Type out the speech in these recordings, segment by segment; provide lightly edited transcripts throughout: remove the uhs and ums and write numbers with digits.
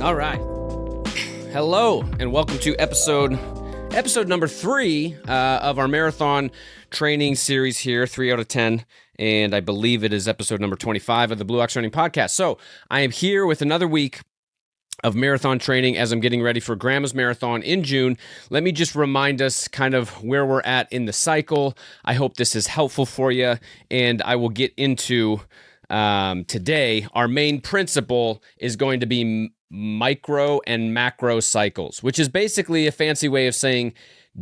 All right. Hello, and welcome to episode number 3 of our marathon training series here, 3 out of 10. And I believe it is episode number 25 of the Blue Ox Running Podcast. So I am here with another week of marathon training as I'm getting ready for Grandma's Marathon in June. Let me just remind us kind of where we're at in the cycle. I hope this is helpful for you, and I will get into today. Our main principle is going to be micro and macro cycles, which is basically a fancy way of saying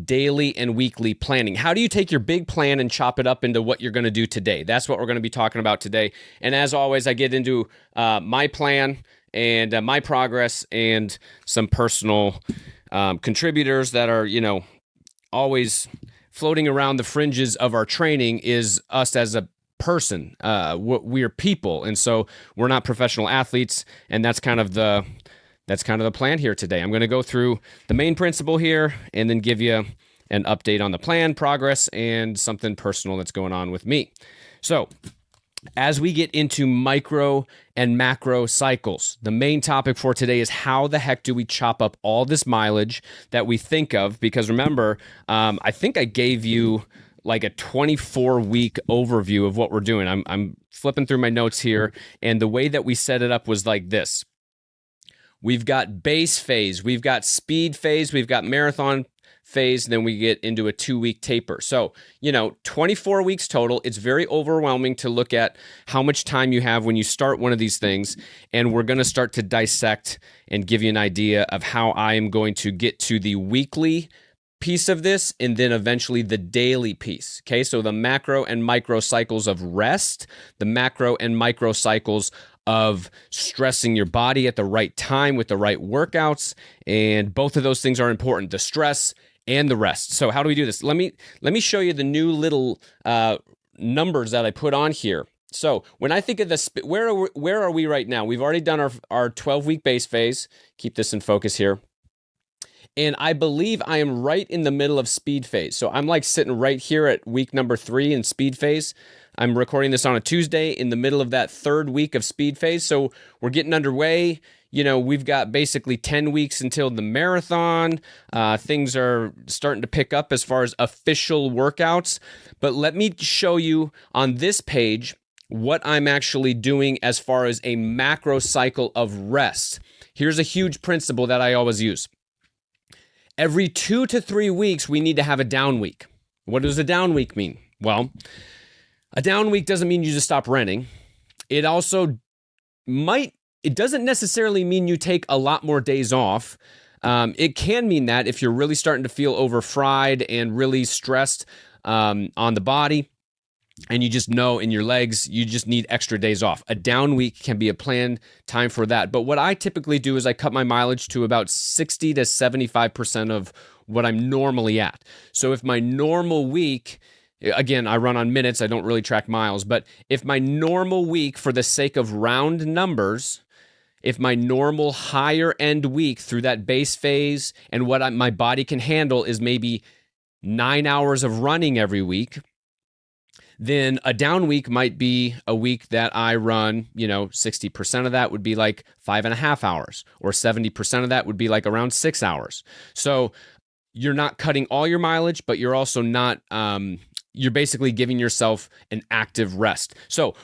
daily and weekly planning. How do you take your big plan and chop it up into what you're going to do today? That's what we're going to be talking about today. And as always, I get into my plan and my progress and some personal contributors that are, always floating around the fringes of our training is us as a person. We're people, and so we're not professional athletes, and that's kind of the plan here today. I'm going to go through the main principle here and then give you an update on the plan, progress, and something personal that's going on with me. So as we get into micro and macro cycles, the main topic for today is how the heck do we chop up all this mileage that we think of? Because remember, I think I gave you like a 24-week overview of what we're doing. I'm flipping through my notes here, and the way that we set it up was like this. We've got base phase, we've got speed phase, we've got marathon phase, and then we get into a 2-week taper. So, 24 weeks total. It's very overwhelming to look at how much time you have when you start one of these things, and we're going to start to dissect and give you an idea of how I am going to get to the weekly piece of this and then eventually the daily piece. Okay, so the macro and micro cycles of rest, the macro and micro cycles of stressing your body at the right time with the right workouts, and both of those things are important, the stress and the rest. So how do we do this? Let me show you the new little numbers that I put on here. So when I think of this, where are we right now? We've already done our 12-week base phase. Keep this in focus here. And I believe I am right in the middle of speed phase. So I'm like sitting right here at week number 3 in speed phase. I'm recording this on a Tuesday in the middle of that 3rd week of speed phase. So we're getting underway. We've got basically 10 weeks until the marathon. Things are starting to pick up as far as official workouts. But let me show you on this page what I'm actually doing as far as a macro cycle of rest. Here's a huge principle that I always use. Every 2 to 3 weeks, we need to have a down week. What does a down week mean? Well, a down week doesn't mean you just stop running. It also it doesn't necessarily mean you take a lot more days off. It can mean that if you're really starting to feel overfried and really stressed on the body, and you just know in your legs, you just need extra days off. A down week can be a planned time for that. But what I typically do is I cut my mileage to about 60 to 75% of what I'm normally at. So if my normal week, again, I run on minutes, I don't really track miles, but if my normal week, for the sake of round numbers, if my normal higher end week through that base phase and what my body can handle is maybe 9 hours of running every week, then a down week might be a week that I run, 60% of that would be like 5.5 hours, or 70% of that would be like around 6 hours. So you're not cutting all your mileage, but you're also not, you're basically giving yourself an active rest. So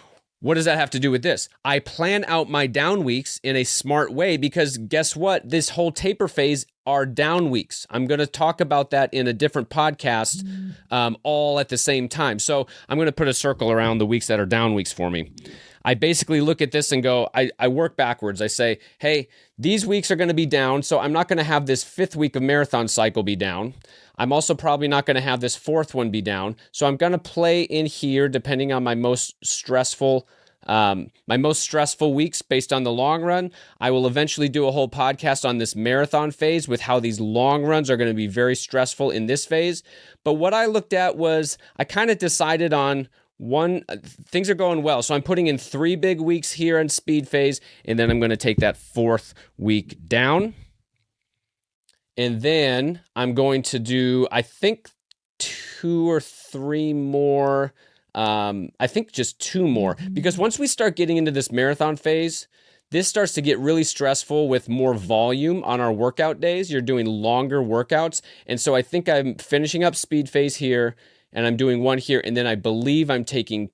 what does that have to do with this? I plan out my down weeks in a smart way because guess what? This whole taper phase are down weeks. I'm going to talk about that in a different podcast all at the same time. So I'm going to put a circle around the weeks that are down weeks for me. I basically look at this and go, I work backwards. I say, hey, these weeks are going to be down, so I'm not going to have this 5th week of marathon cycle be down. I'm also probably not going to have this 4th one be down. So I'm going to play in here depending on my most stressful weeks based on the long run. I will eventually do a whole podcast on this marathon phase with how these long runs are going to be very stressful in this phase. But what I looked at was I kind of decided on things are going well. So I'm putting in 3 big weeks here in speed phase, and then I'm going to take that 4th week down. And then I'm going to do, I think, 2 or 3 more. I think just 2 more. Because once we start getting into this marathon phase, This starts to get really stressful with more volume on our workout days. You're doing longer workouts. And so I think I'm finishing up speed phase here, and I'm doing one here. And then I believe I'm taking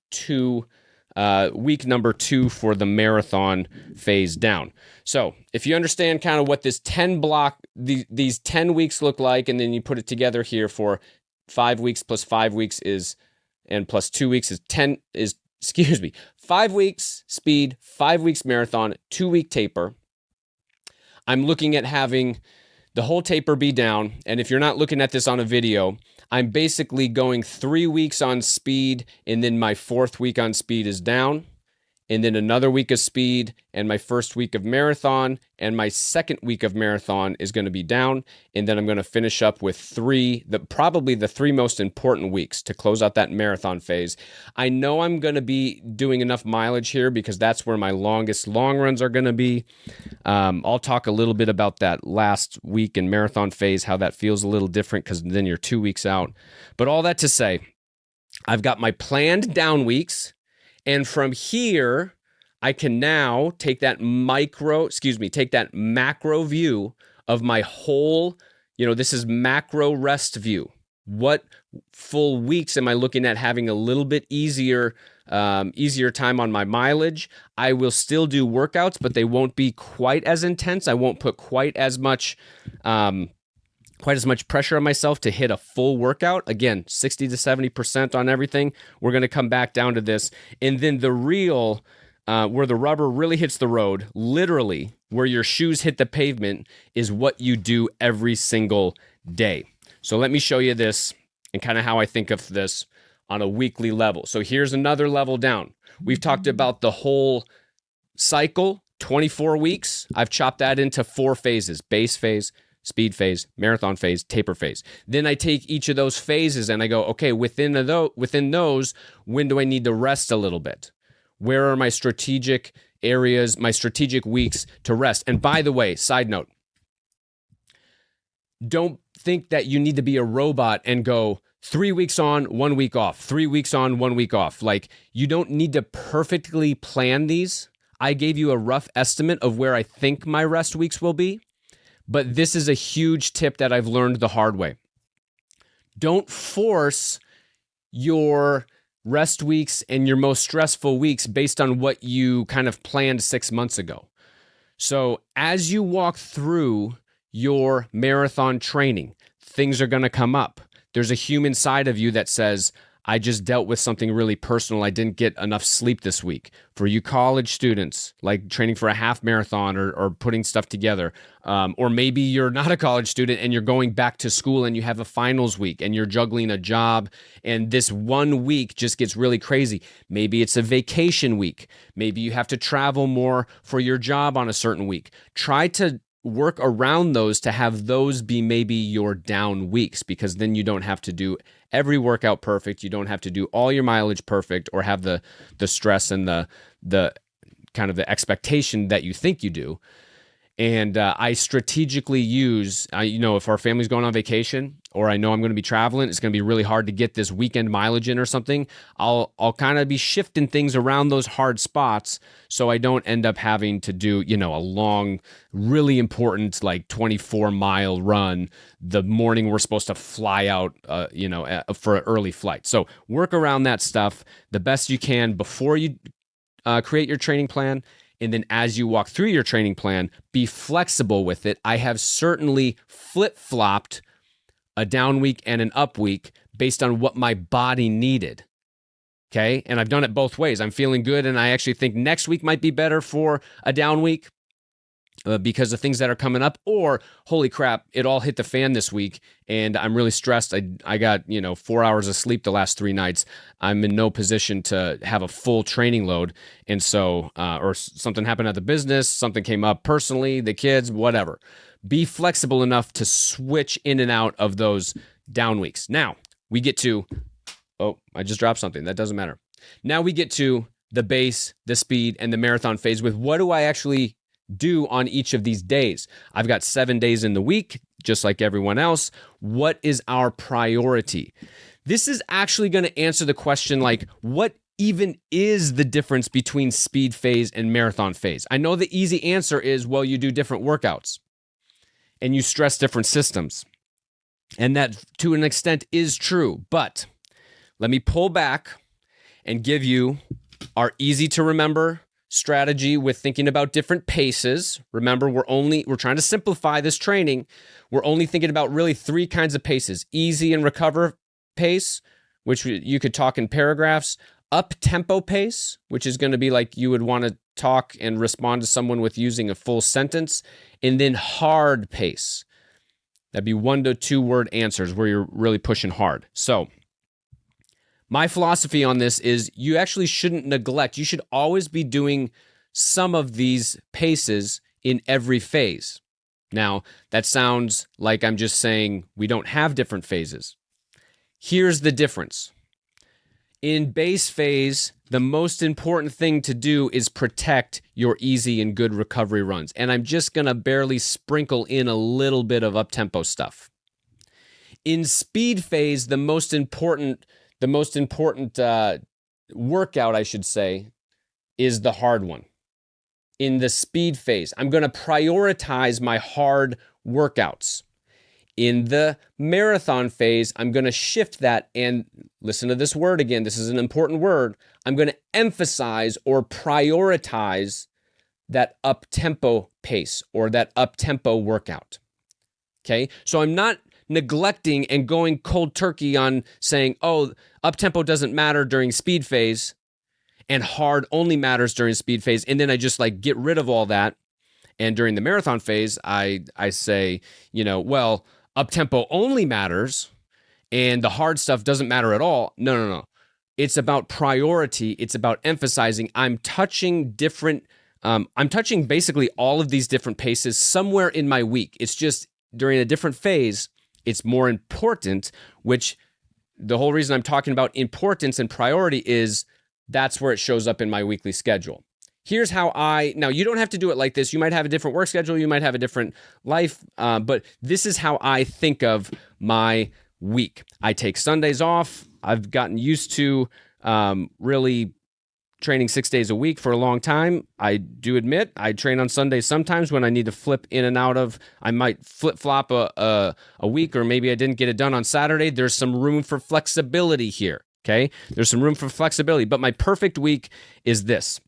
week number 2 for the marathon phase down. So if you understand kind of what this 10 block, these 10 weeks look like, and then you put it together here for 5 weeks plus 5 weeks and plus 2 weeks is 5 weeks speed, 5 weeks marathon, 2-week taper. I'm looking at having the whole taper be down. And if you're not looking at this on a video, I'm basically going 3 weeks on speed, and then my 4th week on speed is down, and then another week of speed, and my 1st week of marathon, and my 2nd week of marathon is going to be down, and then I'm going to finish up with probably the 3 most important weeks to close out that marathon phase. I know I'm going to be doing enough mileage here because that's where my longest long runs are going to be. I'll talk a little bit about that last week in marathon phase, how that feels a little different because then you're 2 weeks out. Macro all that to say, I've got my planned down weeks. And from here, I can now take that macro view of my whole, this is macro rest view. What full weeks am I looking at having a little bit easier time on my mileage? I will still do workouts, but they won't be quite as intense. I won't put quite as much pressure on myself to hit a full workout. Again, 60 to 70% on everything. We're going to come back down to this. And then the real, where the rubber really hits the road, literally where your shoes hit the pavement, is what you do every single day. So let me show you this and kind of how I think of this on a weekly level. So here's another level down. We've talked about the whole cycle, 24 weeks. I've chopped that into 4 phases: base phase, speed phase, marathon phase, taper phase. Then I take each of those phases and I go, okay, within those, when do I need to rest a little bit? Where are my strategic areas, my strategic weeks to rest? And by the way, side note, don't think that you need to be a robot and go 3 weeks on, 1 week off, 3 weeks on, 1 week off. Like, you don't need to perfectly plan these. I gave you a rough estimate of where I think my rest weeks will be. But this is a huge tip that I've learned the hard way. Don't force your rest weeks and your most stressful weeks based on what you kind of planned 6 months ago. So as you walk through your marathon training, things are going to come up. There's a human side of you that says, I just dealt with something really personal. I didn't get enough sleep this week. For you college students, like training for a half marathon or putting stuff together, or maybe you're not a college student and you're going back to school and you have a finals week and you're juggling a job and this 1 week just gets really crazy. Maybe it's a vacation week. Maybe you have to travel more for your job on a certain week. Try to work around those to have those be maybe your down weeks, because then you don't have to do every workout perfect. You don't have to do all your mileage perfect or have the stress and the kind of the expectation that you think you do. And I strategically use, if our family's going on vacation or I know I'm going to be traveling, it's going to be really hard to get this weekend mileage in or something. I'll kind of be shifting things around those hard spots so I don't end up having to do, a long, really important, like 24-mile run the morning we're supposed to fly out, for an early flight. So work around that stuff the best you can before you create your training plan. And then as you walk through your training plan, be flexible with it. I have certainly flip-flopped a down week and an up week based on what my body needed. Okay? And I've done it both ways. I'm feeling good, and I actually think next week might be better for a down week because of things that are coming up, or holy crap, it all hit the fan this week and I'm really stressed. I got 4 hours of sleep the last 3 nights. I'm in no position to have a full training load, and so or something happened at the business, something came up personally, the kids, whatever. Be flexible enough to switch in and out of those down weeks. Now we get to I just dropped something, that doesn't matter. Now we get to the base, the speed, and the marathon phase with what do I actually do on each of these days. I've got 7 days in the week, just like everyone else. What is our priority? This is actually going to answer the question, like, what even is the difference between speed phase and marathon phase? I know the easy answer is, well, you do different workouts and you stress different systems. And that, to an extent, is true. But let me pull back and give you our easy to remember strategy with thinking about different paces. Remember, we're trying to simplify this training. We're only thinking about really 3 kinds of paces: easy and recover pace, which you could talk in paragraphs; up tempo pace, which is going to be like you would want to talk and respond to someone with using a full sentence; and then hard pace. That'd be 1 to 2 word answers where you're really pushing hard. So my philosophy on this is you actually shouldn't neglect. You should always be doing some of these paces in every phase. Now, that sounds like I'm just saying we don't have different phases. Here's the difference. In base phase, the most important thing to do is protect your easy and good recovery runs. And I'm just going to barely sprinkle in a little bit of up-tempo stuff. In speed phase, the most important workout, I should say, is the hard one. In the speed phase, I'm going to prioritize my hard workouts. In the marathon phase, I'm going to shift that, and listen to this word again. This is an important word. I'm going to emphasize or prioritize that up-tempo pace or that up-tempo workout. Okay? So I'm not neglecting and going cold turkey on saying, oh, up-tempo doesn't matter during speed phase and hard only matters during speed phase. And then I just like get rid of all that. And during the marathon phase, I say, well, up-tempo only matters and the hard stuff doesn't matter at all. No. It's about priority. It's about emphasizing I'm touching basically all of these different paces somewhere in my week. It's just during a different phase, it's more important, which the whole reason I'm talking about importance and priority is that's where it shows up in my weekly schedule. Here's how now you don't have to do it like this. You might have a different work schedule. You might have a different life. But this is how I think of my week. I take Sundays off. I've gotten used to really training 6 days a week for a long time. I do admit I train on Sundays sometimes when I need to flip in and out of, I might flip-flop a week, or maybe I didn't get it done on Saturday. There's some room for flexibility here, okay? There's some room for flexibility. But my perfect week is this.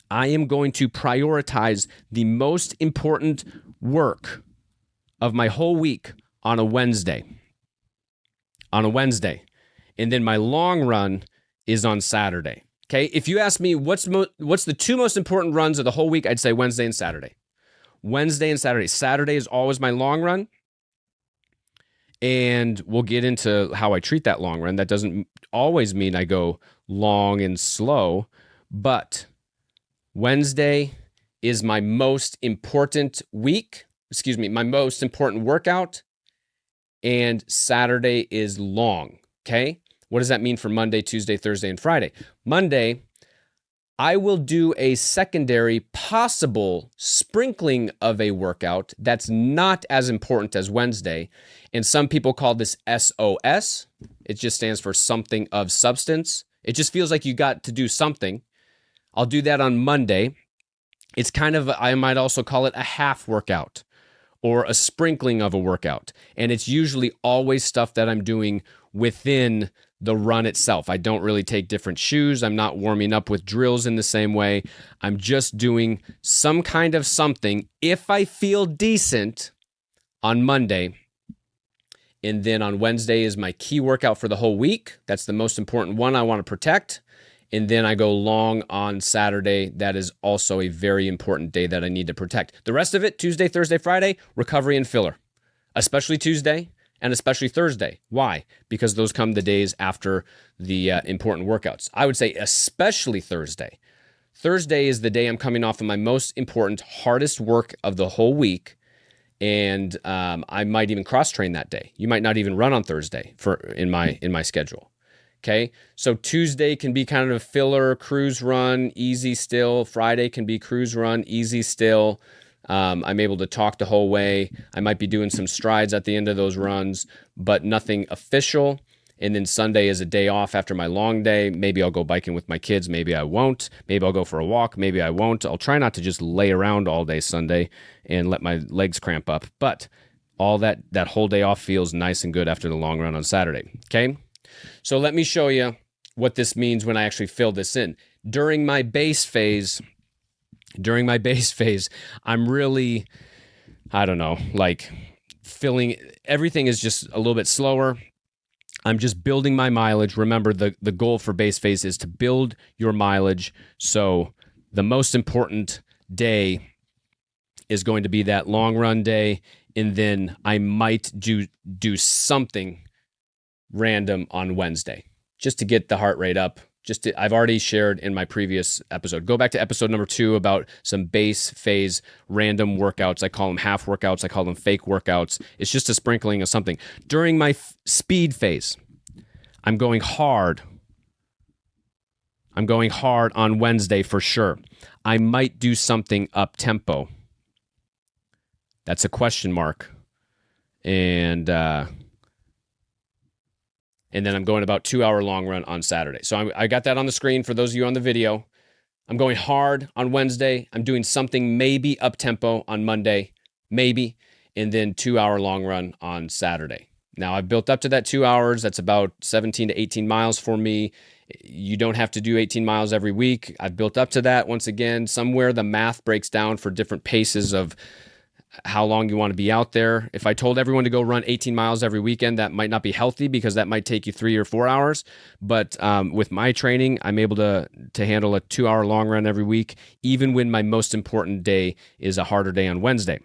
I am going to prioritize the most important work of my whole week on a Wednesday. And then my long run is on Saturday. Okay, if you ask me what's the 2 most important runs of the whole week, I'd say Wednesday and Saturday. Saturday is always my long run. And we'll get into how I treat that long run. That doesn't always mean I go long and slow, but Wednesday is my most important my most important workout, and Saturday is long, okay? What does that mean for Monday, Tuesday, Thursday, and Friday? Monday, I will do a secondary possible sprinkling of a workout that's not as important as Wednesday, and some people call this SOS. It just stands for something of substance. It just feels like you got to do something. I'll do that on Monday. It's kind of, I might also call it a half workout or a sprinkling of a workout. And it's usually always stuff that I'm doing within the run itself. I don't really take different shoes. I'm not warming up with drills in the same way. I'm just doing some kind of something if I feel decent on Monday. And then on Wednesday is my key workout for the whole week. That's the most important one I want to protect. And then I go long on Saturday. That is also a very important day that I need to protect. The rest of it, Tuesday, Thursday, Friday, recovery and filler, especially Tuesday and especially Thursday. Why? Because those come the days after the important workouts. I would say especially Thursday. Thursday is the day I'm coming off of my most important, hardest work of the whole week. And I might even cross-train that day. You might not even run on Thursday in my schedule. Okay, so Tuesday can be kind of a filler, cruise run, easy still. Friday can be cruise run, easy still. I'm able to talk the whole way. I might be doing some strides at the end of those runs, but nothing official. And then Sunday is a day off after my long day. Maybe I'll go biking with my kids. Maybe I won't. Maybe I'll go for a walk. Maybe I won't. I'll try not to just lay around all day Sunday and let my legs cramp up. But all that whole day off feels nice and good after the long run on Saturday. Okay? So let me show you what this means when I actually fill this in. During my base phase, I'm really, I don't know, like filling, everything is just a little bit slower. I'm just building my mileage. Remember, the goal for base phase is to build your mileage. So the most important day is going to be that long run day. And then I might do something random on Wednesday just to get the heart rate up. I've already shared in my previous episode. Go back to episode number 2 about some base phase random workouts. I call them half workouts. I call them fake workouts. It's just a sprinkling of something. During my speed phase, I'm going hard. I'm going hard on Wednesday for sure. I might do something up tempo. That's a question mark. And then I'm going about 2-hour long run on Saturday. So I got that on the screen for those of you on the video. I'm going hard on Wednesday. I'm doing something maybe up tempo on Monday, maybe, and then 2-hour long run on Saturday. Now I've built up to that 2 hours. That's about 17 to 18 miles for me. You don't have to do 18 miles every week. I've built up to that. Once again, somewhere the math breaks down for different paces of how long you want to be out there. If I told everyone to go run 18 miles every weekend, that might not be healthy because that might take you 3 or 4 hours. But with my training, I'm able to handle a 2-hour long run every week, even when my most important day is a harder day on Wednesday.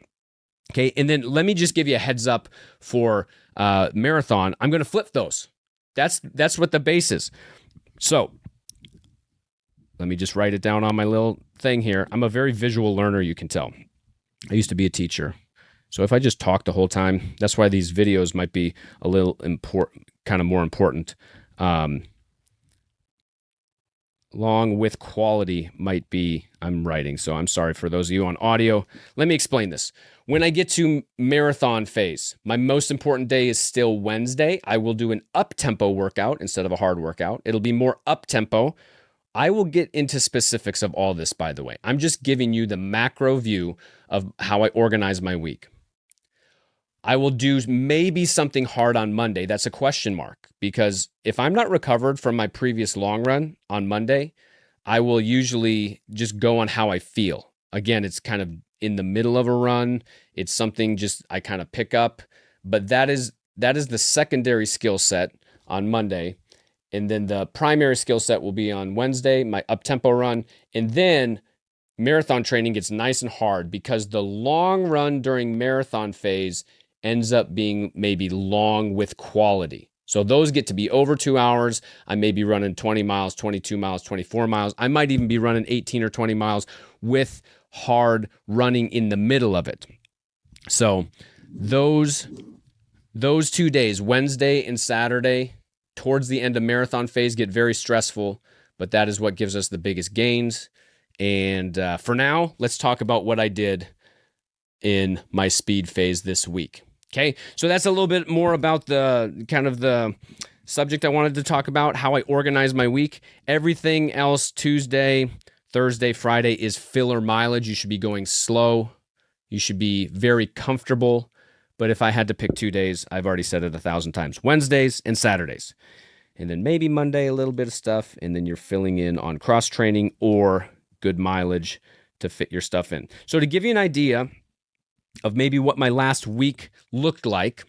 Okay, and then let me just give you a heads up for marathon. I'm going to flip those. That's what the base is. So let me just write it down on my little thing here. I'm a very visual learner, you can tell. I used to be a teacher. So if I just talk the whole time, that's why these videos might be a little kind of more important. Along with quality might be, I'm writing. So I'm sorry for those of you on audio. Let me explain this. When I get to marathon phase, my most important day is still Wednesday. I will do an up-tempo workout instead of a hard workout. It'll be more up-tempo. I will get into specifics of all this, by the way. I'm just giving you the macro view of how I organize my week. I will do maybe something hard on Monday. That's a question mark, because if I'm not recovered from my previous long run on Monday, I will usually just go on how I feel. Again, it's kind of in the middle of a run. It's something just I kind of pick up, but that is the secondary skill set on Monday. And then the primary skill set will be on Wednesday, my up-tempo run. And then marathon training gets nice and hard because the long run during marathon phase ends up being maybe long with quality. So those get to be over 2 hours. I may be running 20 miles, 22 miles, 24 miles. I might even be running 18 or 20 miles with hard running in the middle of it. So those 2 days, Wednesday and Saturday, towards the end of marathon phase get very stressful, but that is what gives us the biggest gains. And for now, let's talk about what I did in my speed phase this week. Okay, so that's a little bit more about the kind of the subject I wanted to talk about, how I organize my week. Everything else, Tuesday, Thursday, Friday, is filler mileage. You should be going slow. You should be very comfortable. But if I had to pick 2 days, I've already said it 1,000 times, Wednesdays and Saturdays. And then maybe Monday, a little bit of stuff, and then you're filling in on cross training or good mileage to fit your stuff in. So to give you an idea of maybe what my last week looked like,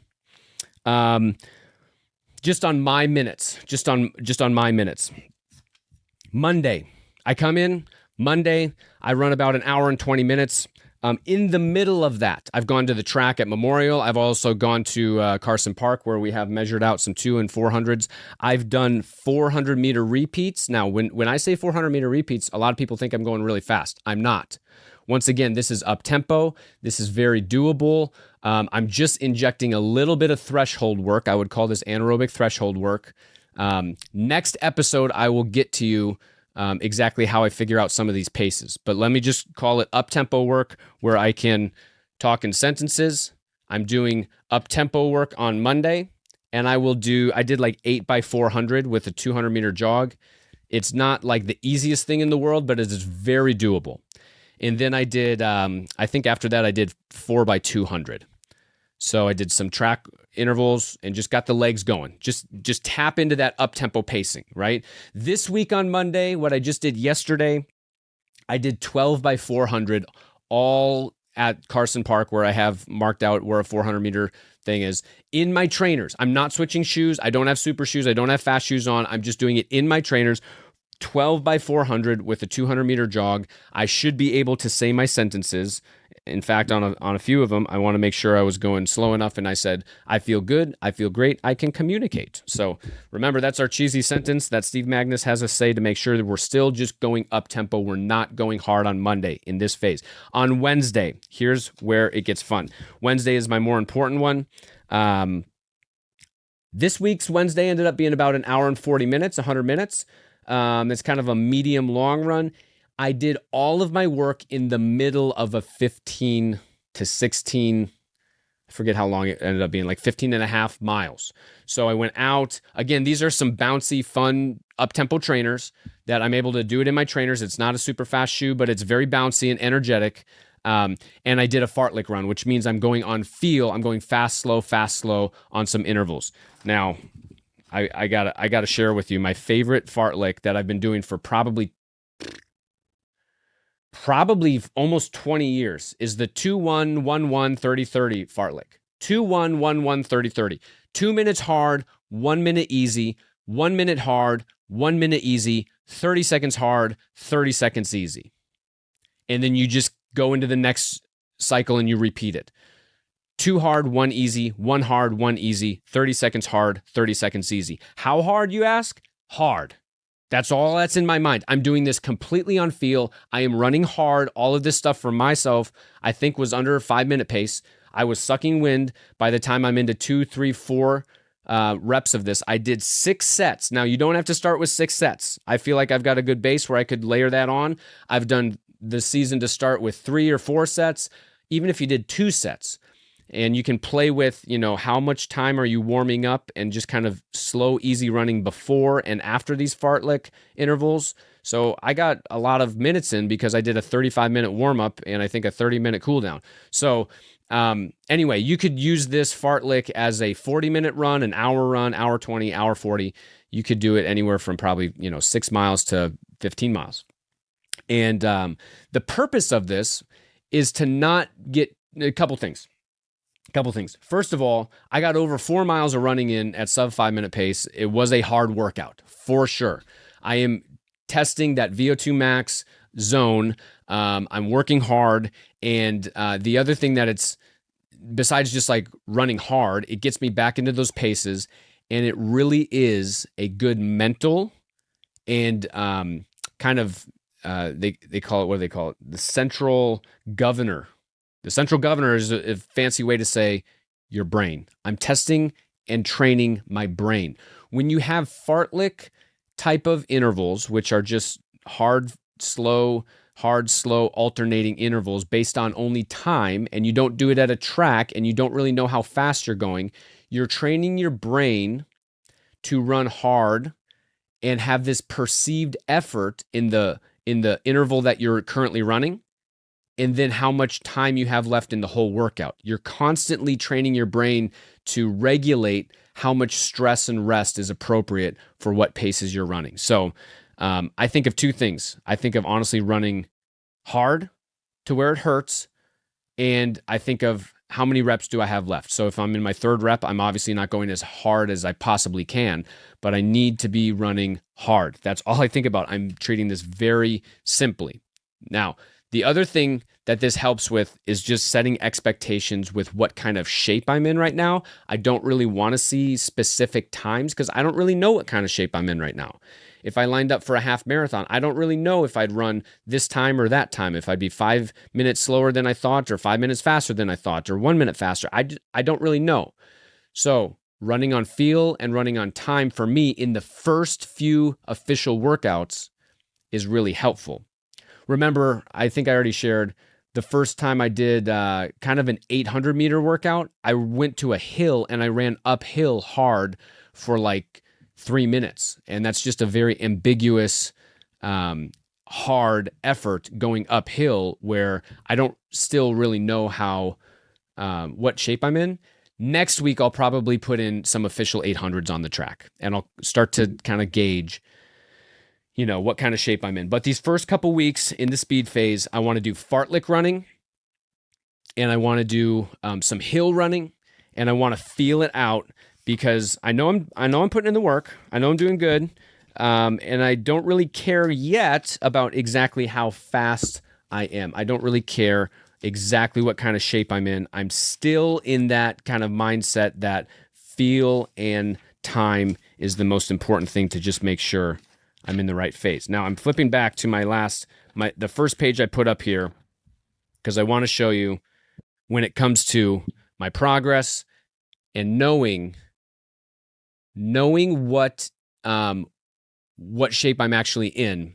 just on my minutes, just on my minutes. Monday, I come in. Monday, I run about an hour and 20 minutes. In the middle of that, I've gone to the track at Memorial. I've also gone to Carson Park, where we have measured out some 2 and 400s. I've done 400-meter repeats. Now, when I say 400-meter repeats, a lot of people think I'm going really fast. I'm not. Once again, this is up-tempo. This is very doable. I'm just injecting a little bit of threshold work. I would call this anaerobic threshold work. Next episode, I will get to you exactly how I figure out some of these paces. But let me just call it up-tempo work where I can talk in sentences. I'm doing up-tempo work on Monday, and I did like 8x400 with a 200-meter jog. It's not like the easiest thing in the world, but it is very doable. And then I did, I think after that, I did 4x200. So I did some track intervals and just got the legs going. Just tap into that up-tempo pacing, right? This week on Monday, what I just did yesterday, I did 12x400 all at Carson Park, where I have marked out where a 400-meter thing is, in my trainers. I'm not switching shoes. I don't have super shoes. I don't have fast shoes on. I'm just doing it in my trainers. 12x400 with a 200-meter jog. I should be able to say my sentences. In fact, on a few of them, I want to make sure I was going slow enough, and I said, I feel good, I feel great, I can communicate. So remember, that's our cheesy sentence that Steve Magnus has us say to make sure that we're still just going up-tempo. We're not going hard on Monday in this phase. On Wednesday, here's where it gets fun. Wednesday is my more important one. This week's Wednesday ended up being about an hour and 40 minutes, 100 minutes. It's kind of a medium long run. I did all of my work in the middle of a 15 to 16, I forget how long it ended up being, like 15 and a half miles. So I went out. Again, these are some bouncy, fun, up-tempo trainers that I'm able to do it in my trainers. It's not a super fast shoe, but it's very bouncy and energetic. And I did a fartlek run, which means I'm going on feel. I'm going fast, slow on some intervals. Now, I gotta share with you my favorite fartlek that I've been doing for probably almost 20 years is the 2-1-1-1-30-30 fartlek. 2-1-1-1-30-30. 2 minutes hard, 1 minute easy, 1 minute hard, 1 minute easy, 30 seconds hard, 30 seconds easy. And then you just go into the next cycle and you repeat it. 2 hard, 1 easy, 1 hard, 1 easy, 30 seconds hard, 30 seconds easy. How hard, you ask? Hard. That's all that's in my mind. I'm doing this completely on feel. I am running hard. All of this stuff for myself, I think, was under a 5-minute pace. I was sucking wind by the time I'm into 2, 3, 4 reps of this. I did 6 sets. Now, you don't have to start with 6 sets. I feel like I've got a good base where I could layer that on. I've done the season to start with 3 or 4 sets, even if you did 2 sets. And you can play with, how much time are you warming up and just kind of slow, easy running before and after these fartlek intervals. So I got a lot of minutes in because I did a 35-minute warm-up and I think a 30-minute cool down. So anyway, you could use this fartlek as a 40-minute run, an hour 20, hour 40. You could do it anywhere from probably, 6 miles to 15 miles. And the purpose of this is to not get a couple things. First of all, I got over 4 miles of running in at sub 5-minute pace. It was a hard workout for sure. I am testing that VO2 max zone. I'm working hard. And the other thing that it's, besides just like running hard, it gets me back into those paces. And it really is a good mental and kind of, they call it, what do they call it? The central governor. The central governor is a fancy way to say your brain. I'm testing and training my brain. When you have fartlek type of intervals, which are just hard, slow, alternating intervals based on only time, and you don't do it at a track and you don't really know how fast you're going, you're training your brain to run hard and have this perceived effort in the interval that you're currently running, and then how much time you have left in the whole workout. You're constantly training your brain to regulate how much stress and rest is appropriate for what paces you're running. So I think of 2 things. I think of honestly running hard to where it hurts, and I think of how many reps do I have left. So if I'm in my 3rd rep, I'm obviously not going as hard as I possibly can, but I need to be running hard. That's all I think about. I'm treating this very simply. Now, the other thing that this helps with is just setting expectations with what kind of shape I'm in right now. I don't really want to see specific times because I don't really know what kind of shape I'm in right now. If I lined up for a half marathon, I don't really know if I'd run this time or that time, if I'd be 5 minutes slower than I thought or 5 minutes faster than I thought or 1 minute faster. I don't really know. So running on feel and running on time for me in the first few official workouts is really helpful. Remember, I think I already shared, the first time I did kind of an 800 meter workout, I went to a hill and I ran uphill hard for like 3 minutes. And that's just a very ambiguous, hard effort going uphill where I don't still really know what shape I'm in. Next week, I'll probably put in some official 800s on the track and I'll start to kind of gauge, what kind of shape I'm in. But these first couple weeks in the speed phase, I want to do fartlek running and I want to do some hill running and I want to feel it out because I know I'm putting in the work. I know I'm doing good. And I don't really care yet about exactly how fast I am. I don't really care exactly what kind of shape I'm in. I'm still in that kind of mindset that feel and time is the most important thing to just make sure I'm in the right phase. Now I'm flipping back to the first page I put up here because I want to show you when it comes to my progress and knowing what shape I'm actually in.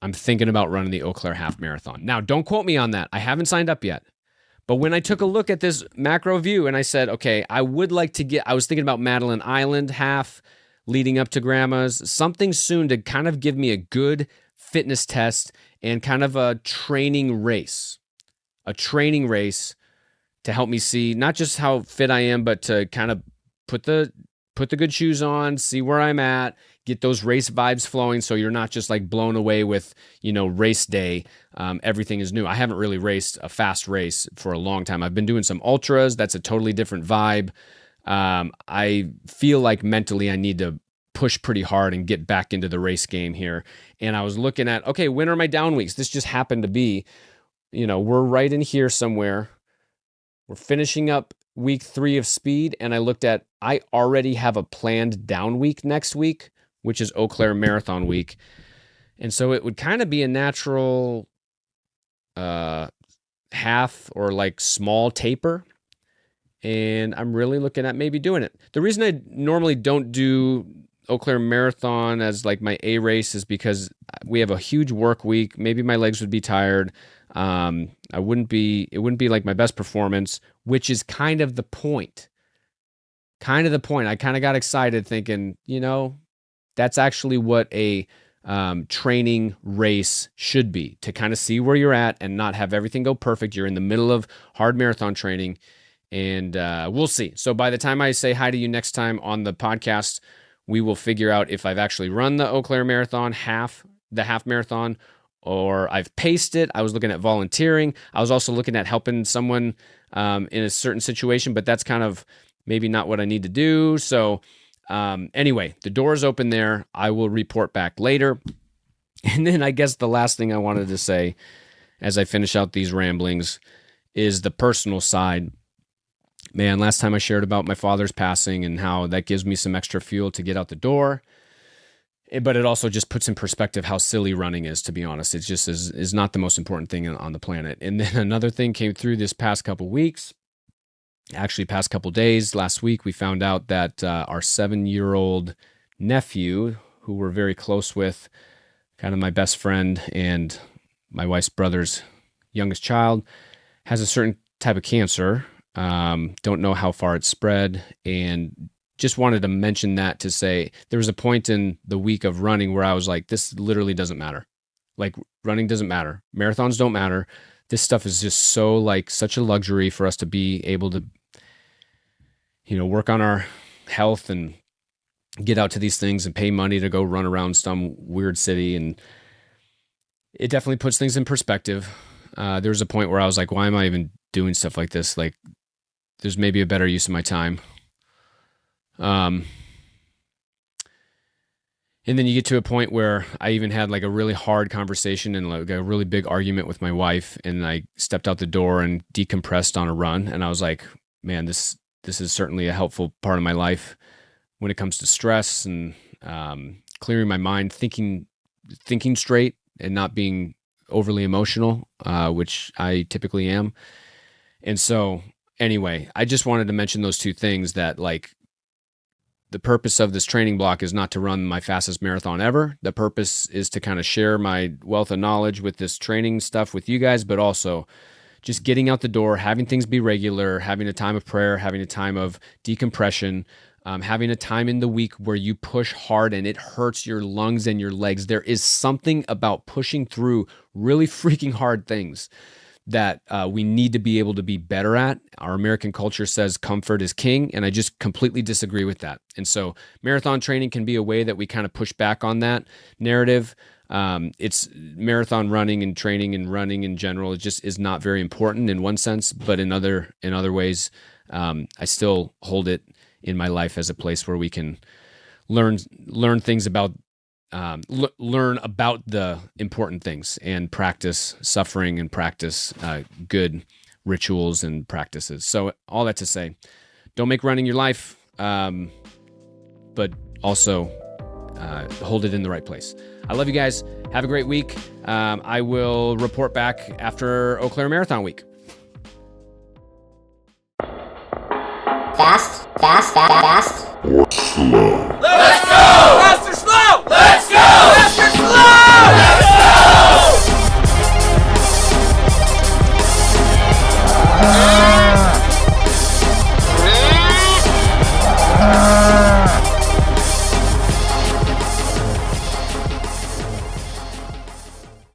I'm thinking about running the Eau Claire half marathon. Now, don't quote me on that. I haven't signed up yet. But when I took a look at this macro view and I said, okay, I was thinking about Madeline Island half leading up to Grandma's, something soon to kind of give me a good fitness test and kind of a training race to help me see not just how fit I am, but to kind of put the good shoes on, see where I'm at, get those race vibes flowing so you're not just like blown away with, race day. Everything is new. I haven't really raced a fast race for a long time. I've been doing some ultras. That's a totally different vibe. I feel like mentally I need to push pretty hard and get back into the race game here. And I was looking at, okay, when are my down weeks? This just happened to be, we're right in here somewhere. We're finishing up week 3 of speed. And I already have a planned down week next week, which is Eau Claire Marathon week. And so it would kind of be a natural half or like small taper. And I'm really looking at maybe doing it. The reason I normally don't do Eau Claire Marathon as like my A race is because we have a huge work week. Maybe my legs would be tired. It wouldn't be like my best performance, which is kind of the point. I kind of got excited thinking, that's actually what a training race should be, to kind of see where you're at and not have everything go perfect. You're in the middle of hard marathon training, and we'll see. So by the time I say hi to you next time on the podcast, we will figure out if I've actually run the Eau Claire Marathon, the half marathon, or I've paced it. I was looking at volunteering. I was also looking at helping someone in a certain situation, but that's kind of maybe not what I need to do. So anyway, the door is open there. I will report back later. And then I guess the last thing I wanted to say as I finish out these ramblings is the personal side. Man, last time I shared about my father's passing and how that gives me some extra fuel to get out the door. But it also just puts in perspective how silly running is, to be honest. It just is not the most important thing on the planet. And then another thing came through this past couple weeks. Actually, past couple days, last week, we found out that our 7-year-old nephew, who we're very close with, kind of my best friend and my wife's brother's youngest child, has a certain type of cancer. Don't know how far it's spread, and just wanted to mention that to say there was a point in the week of running where I was like, this literally doesn't matter. Like, running doesn't matter. Marathons don't matter. This stuff is just so like such a luxury for us to be able to, work on our health and get out to these things and pay money to go run around some weird city. And it definitely puts things in perspective. There was a point where I was like, why am I even doing stuff like this? Like, there's maybe a better use of my time. And then you get to a point where I even had like a really hard conversation and like a really big argument with my wife, and I stepped out the door and decompressed on a run. And I was like, man, this is certainly a helpful part of my life when it comes to stress and clearing my mind, thinking straight and not being overly emotional, which I typically am. And so anyway, I just wanted to mention those two things, that like the purpose of this training block is not to run my fastest marathon ever. The purpose is to kind of share my wealth of knowledge with this training stuff with you guys, but also just getting out the door, having things be regular, having a time of prayer, having a time of decompression, having a time in the week where you push hard and it hurts your lungs and your legs. There is something about pushing through really freaking hard things that we need to be able to be better at. Our American culture says comfort is king, and I just completely disagree with that. And so marathon training can be a way that we kind of push back on that narrative. It's marathon running and training and running in general. It just is not very important in one sense, but in other ways, I still hold it in my life as a place where we can learn things about learn about the important things and practice suffering and practice good rituals and practices. So all that to say, don't make running your life, but also hold it in the right place. I love you guys. Have a great week. I will report back after Eau Claire Marathon Week. Fast. Or slow.